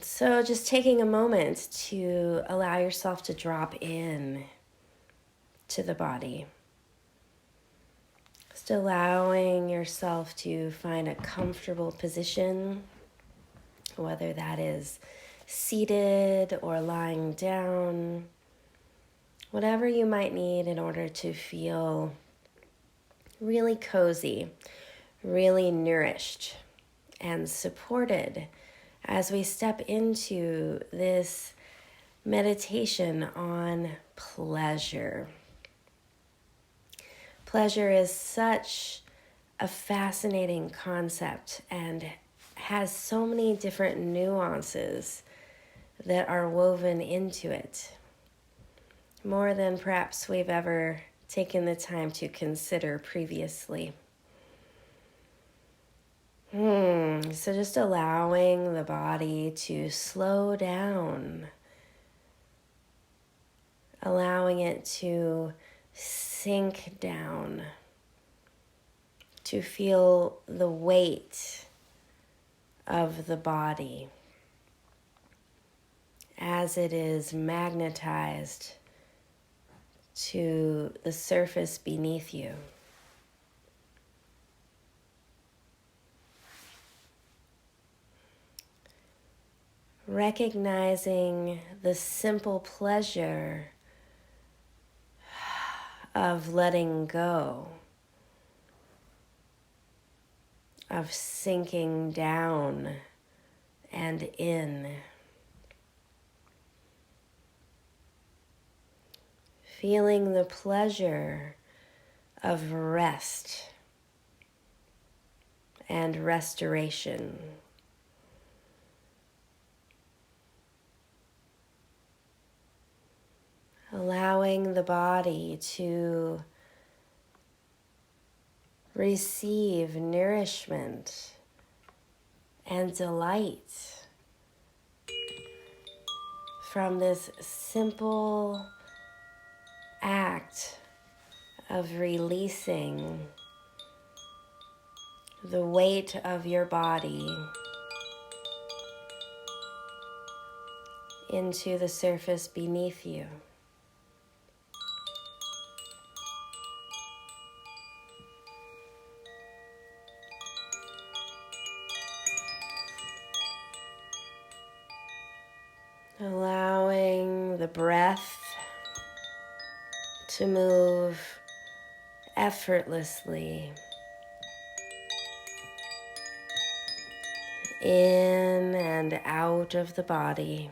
So just taking a moment to allow yourself to drop in to the body. Just allowing yourself to find a comfortable position, whether that is seated or lying down, whatever you might need in order to feel really cozy, really nourished and supported as we step into this meditation on pleasure. Pleasure is such a fascinating concept and has so many different nuances that are woven into it, more than perhaps we've ever taken the time to consider previously. So just allowing the body to slow down, allowing it to sink down, to feel the weight of the body as it is magnetized to the surface beneath you. Recognizing the simple pleasure of letting go, of sinking down and in. Feeling the pleasure of rest and restoration. Allowing the body to receive nourishment and delight from this simple act of releasing the weight of your body into the surface beneath you. Allowing the breath to move effortlessly in and out of the body.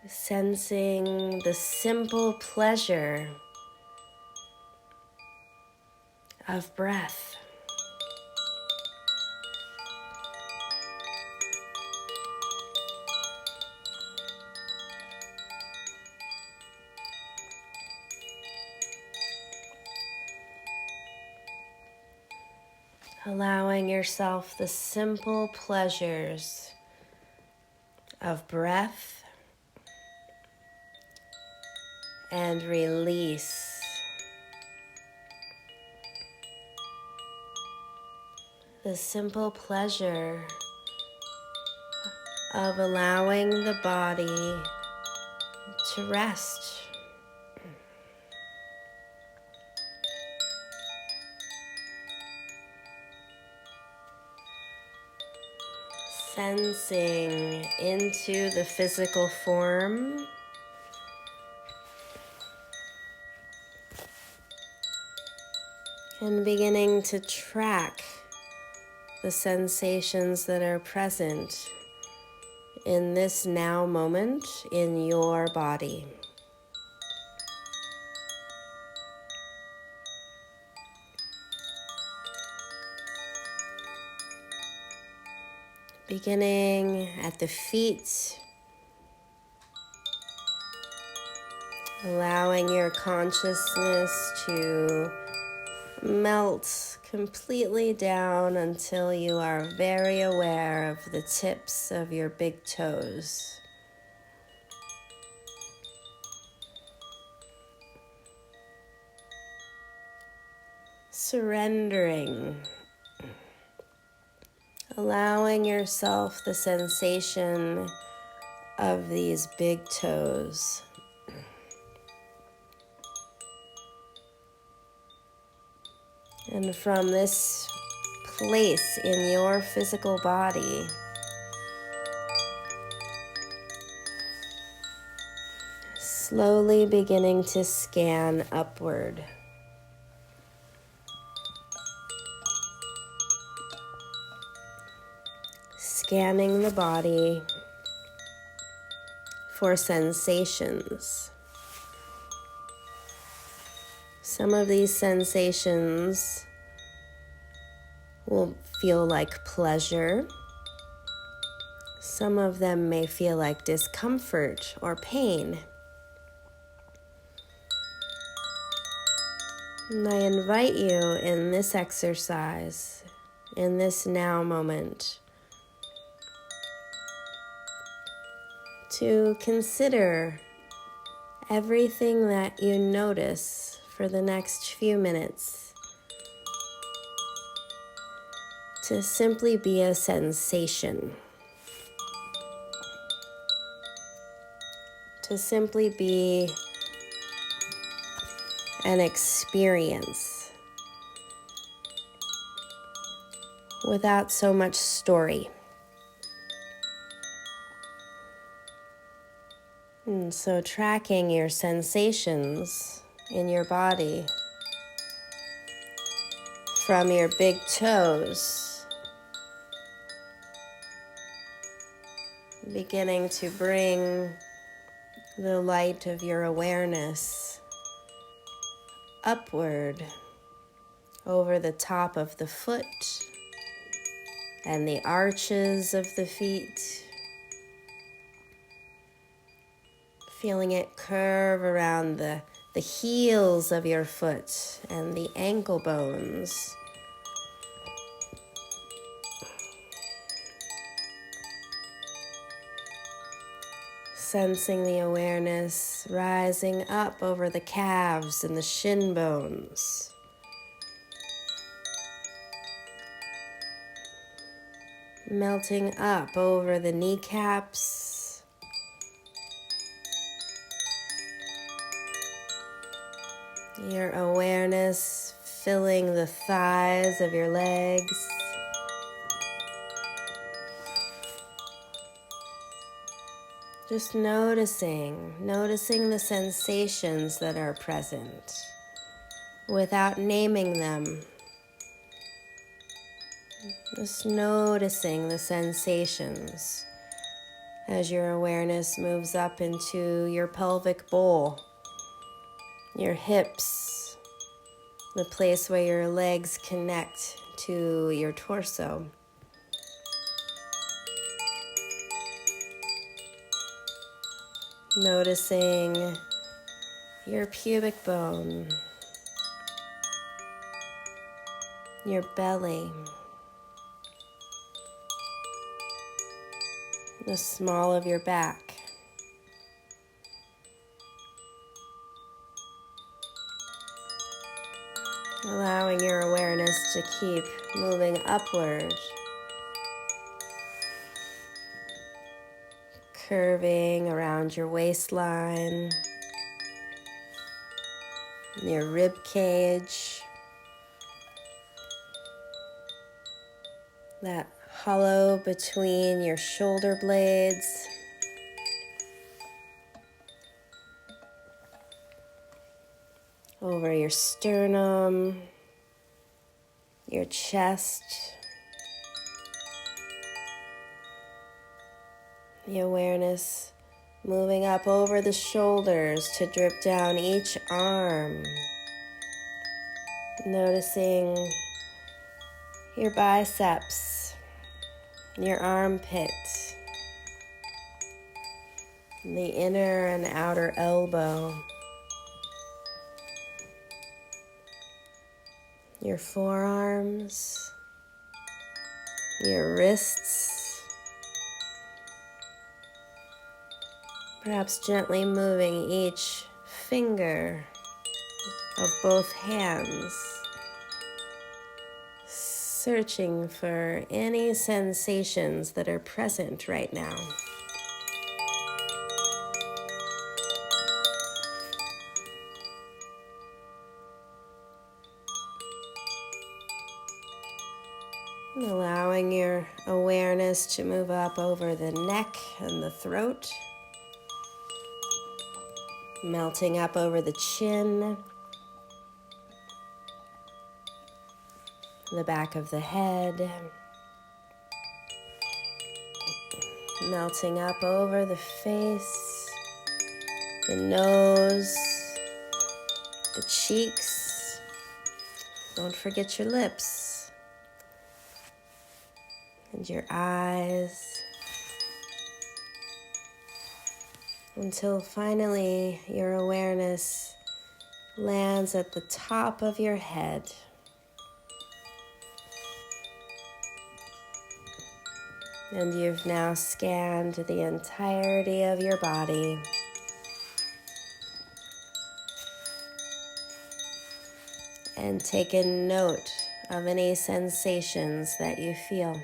Sensing the simple pleasure of breath. Allowing yourself the simple pleasures of breath and release. The simple pleasure of allowing the body to rest. Sensing into the physical form. And beginning to track the sensations that are present in this now moment in your body. Beginning at the feet, allowing your consciousness to melt completely down until you are very aware of the tips of your big toes. Surrendering allowing yourself the sensation of these big toes. And from this place in your physical body, slowly beginning to scan upward. Scanning the body for sensations. Some of these sensations will feel like pleasure. Some of them may feel like discomfort or pain. And I invite you in this exercise, in this now moment, to consider everything that you notice for the next few minutes to simply be a sensation, to simply be an experience without so much story. And so tracking your sensations in your body from your big toes, beginning to bring the light of your awareness upward over the top of the foot and the arches of the feet, feeling it curve around the heels of your foot and the ankle bones. Sensing the awareness rising up over the calves and the shin bones. Melting up over the kneecaps. Your awareness filling the thighs of your legs. Just noticing the sensations that are present without naming them. Just noticing the sensations as your awareness moves up into your pelvic bowl, your hips, the place where your legs connect to your torso. Noticing your pubic bone, your belly, the small of your back. Allowing your awareness to keep moving upward, curving around your waistline, your rib cage, that hollow between your shoulder blades, over your sternum, your chest, the awareness moving up over the shoulders to drip down each arm, noticing your biceps, your armpit, the inner and outer elbow, your forearms, your wrists, perhaps gently moving each finger of both hands, searching for any sensations that are present right now. Allowing your awareness to move up over the neck and the throat, melting up over the chin, the back of the head, melting up over the face, the nose, the cheeks. Don't forget your lips. And your eyes, until finally your awareness lands at the top of your head. And you've now scanned the entirety of your body. And taken note of any sensations that you feel.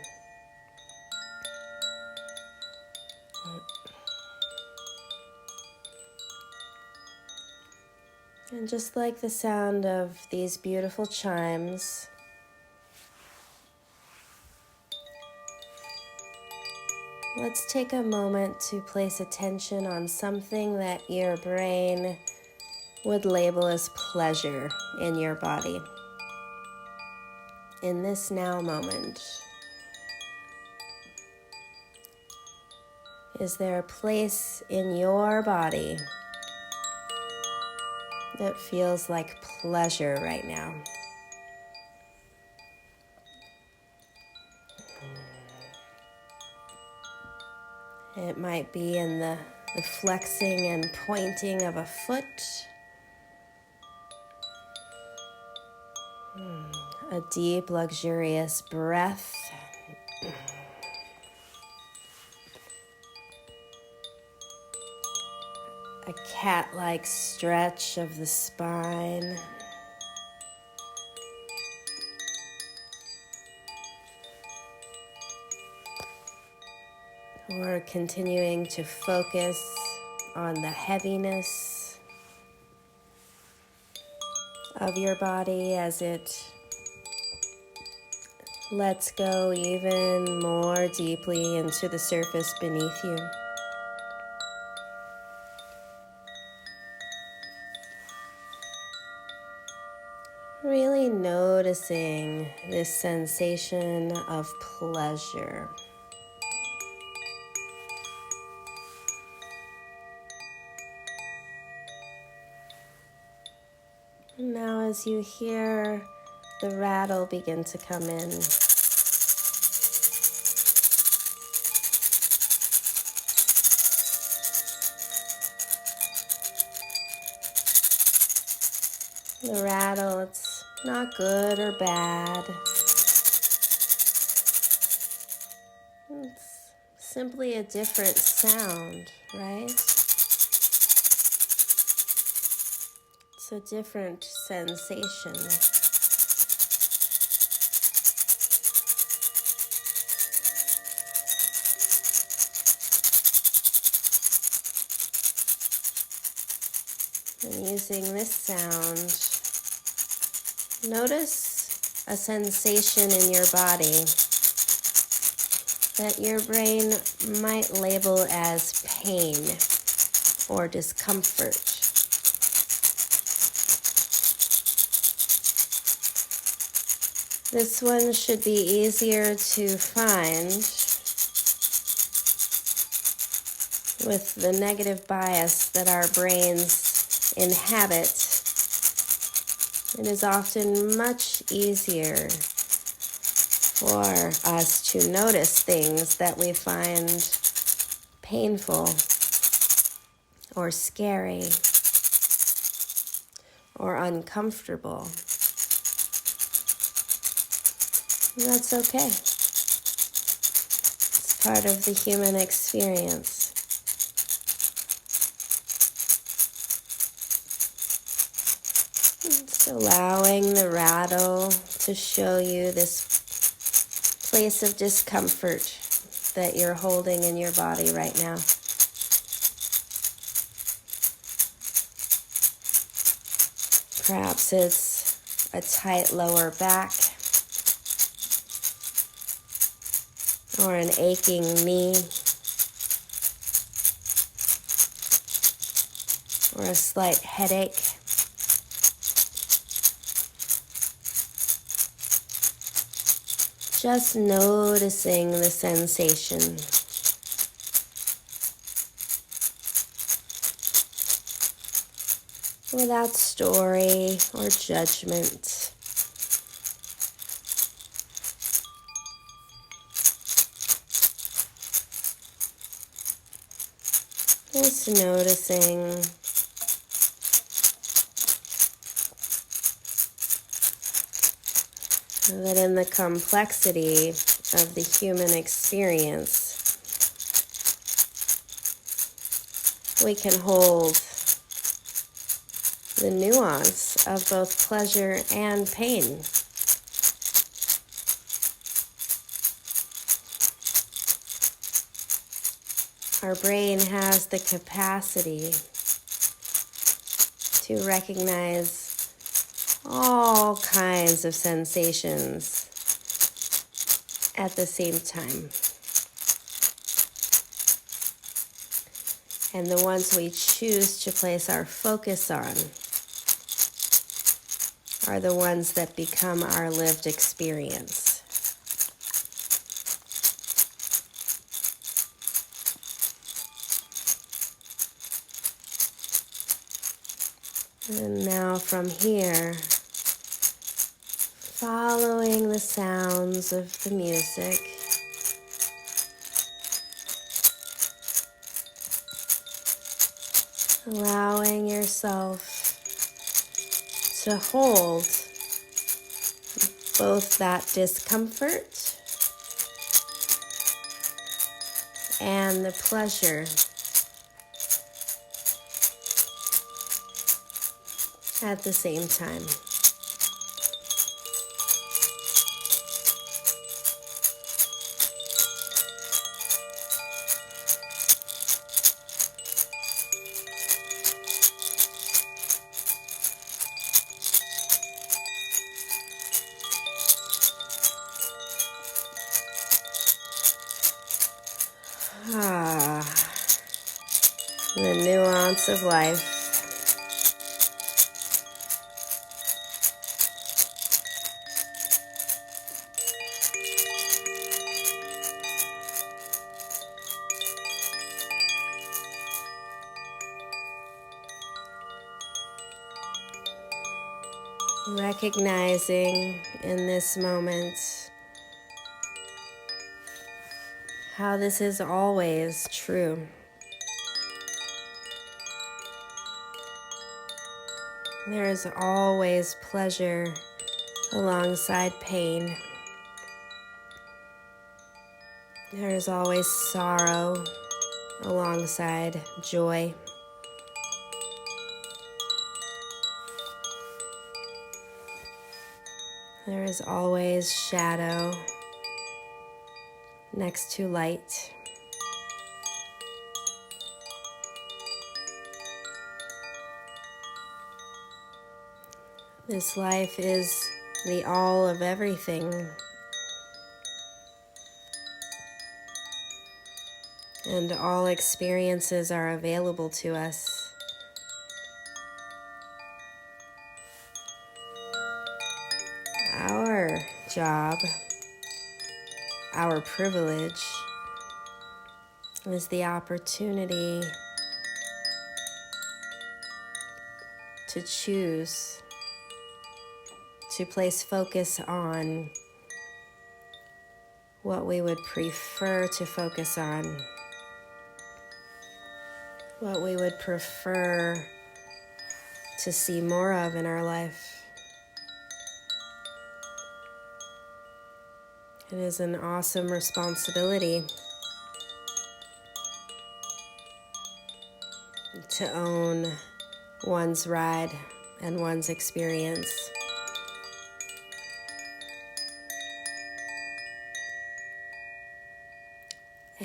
And just like the sound of these beautiful chimes, let's take a moment to place attention on something that your brain would label as pleasure in your body. In this now moment, is there a place in your body that feels like pleasure right now? It might be in the flexing and pointing of a foot, a deep, luxurious breath, a cat-like stretch of the spine, or continuing to focus on the heaviness of your body as it lets go even more deeply into the surface beneath you. Really noticing this sensation of pleasure. Now as you hear the rattle begin to come in, the rattle, it's not good or bad. It's simply a different sound, right? It's a different sensation. And using this sound, notice a sensation in your body that your brain might label as pain or discomfort. This one should be easier to find with the negative bias that our brains inhabit. It is often much easier for us to notice things that we find painful or scary or uncomfortable. And that's okay. It's part of the human experience. Just allowing the rattle to show you this place of discomfort that you're holding in your body right now. Perhaps it's a tight lower back or an aching knee or a slight headache. Just noticing the sensation. Without story or judgment. Just noticing that in the complexity of the human experience, we can hold the nuance of both pleasure and pain. Our brain has the capacity to recognize all kinds of sensations at the same time. And the ones we choose to place our focus on are the ones that become our lived experience. And now from here, following the sounds of the music, allowing yourself to hold both that discomfort and the pleasure at the same time. The nuance of life. Recognizing in this moment how this is always true. There is always pleasure alongside pain. There is always sorrow alongside joy. There is always shadow next to light. This life is the all of everything. And all experiences are available to us. Our job, our privilege, is the opportunity to choose to place focus on what we would prefer to focus on, what we would prefer to see more of in our life. It is an awesome responsibility to own one's ride and one's experience.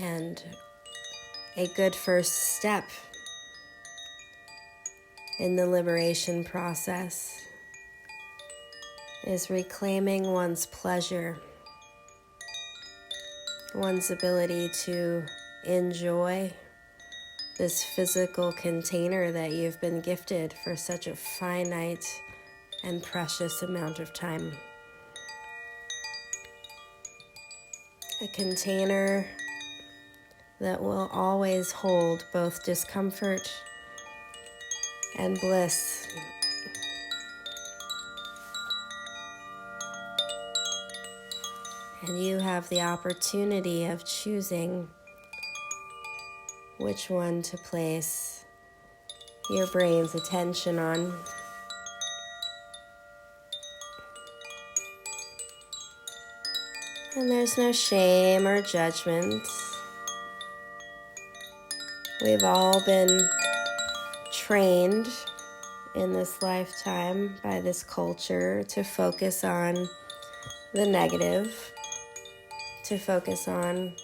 And a good first step in the liberation process is reclaiming one's pleasure, one's ability to enjoy this physical container that you've been gifted for such a finite and precious amount of time. A container that will always hold both discomfort and bliss. And you have the opportunity of choosing which one to place your brain's attention on. And there's no shame or judgment. We've all been trained in this lifetime by this culture to focus on the negative, to focus on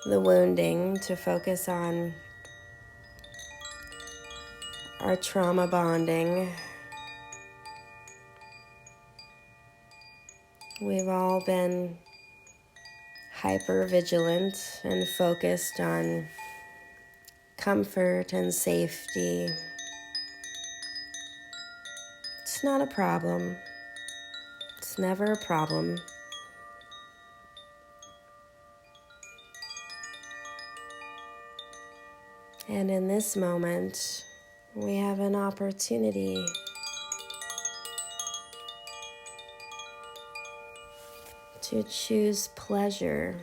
the wounding, to focus on our trauma bonding. We've all been hyper vigilant and focused on comfort and safety. It's not a problem. It's never a problem. And in this moment, we have an opportunity to choose pleasure,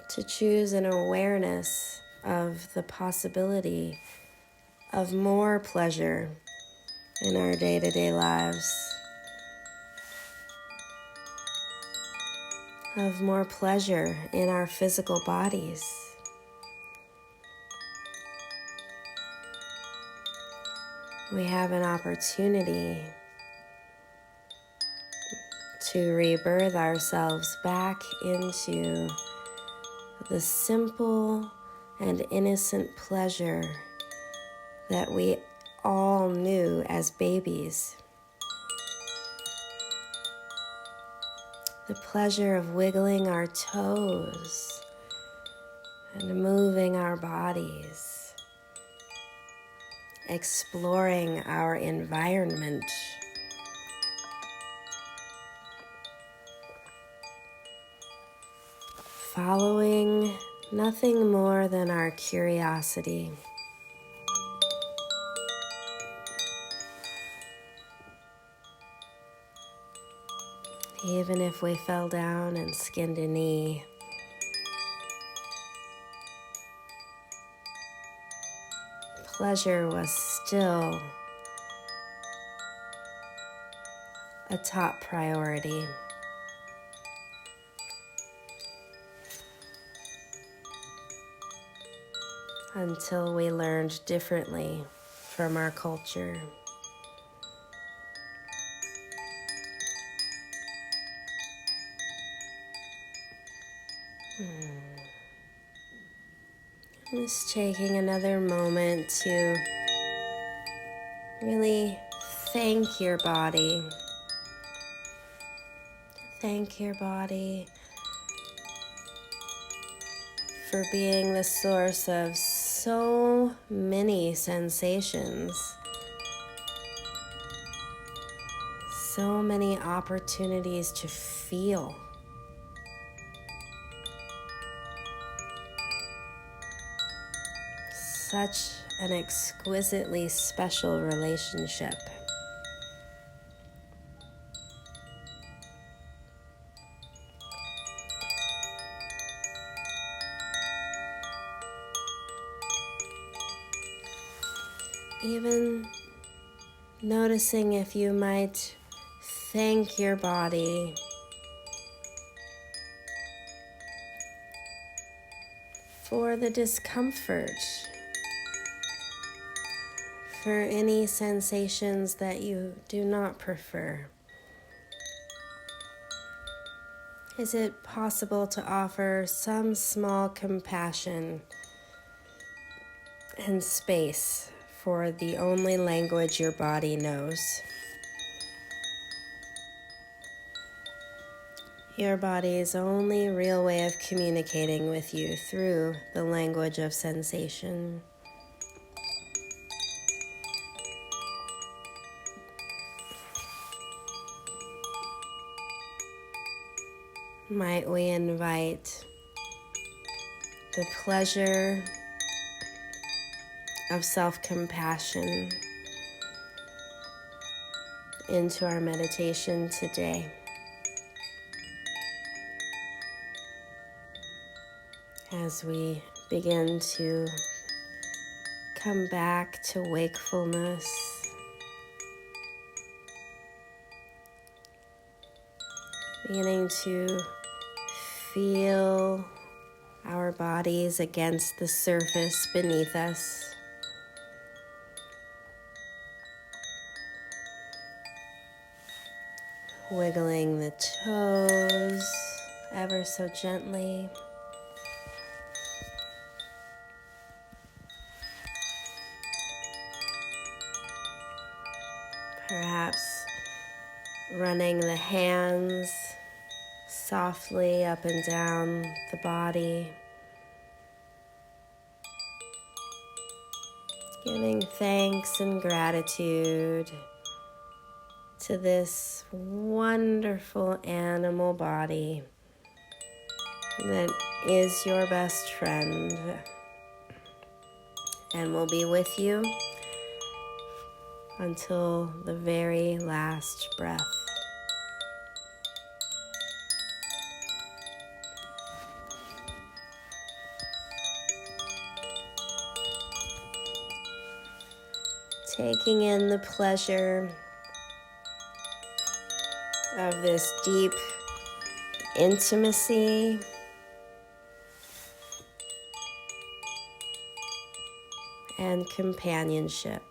to choose an awareness of the possibility of more pleasure in our day-to-day lives, of more pleasure in our physical bodies. We have an opportunity to rebirth ourselves back into the simple and innocent pleasure that we all knew as babies. The pleasure of wiggling our toes and moving our bodies, exploring our environment. Following nothing more than our curiosity. Even if we fell down and skinned a knee, pleasure was still a top priority. Until we learned differently from our culture. Just taking another moment to really thank your body. Thank your body for being the source of so many sensations, so many opportunities to feel. Such an exquisitely special relationship. Even noticing if you might thank your body for the discomfort, for any sensations that you do not prefer. Is it possible to offer some small compassion and space for the only language your body knows? Your body's only real way of communicating with you through the language of sensation. Might we invite the pleasure of self-compassion into our meditation today, as we begin to come back to wakefulness, beginning to feel our bodies against the surface beneath us. Wiggling the toes ever so gently. Perhaps running the hands softly up and down the body. Giving thanks and gratitude to this wonderful animal body that is your best friend and will be with you until the very last breath. Taking in the pleasure of this deep intimacy and companionship.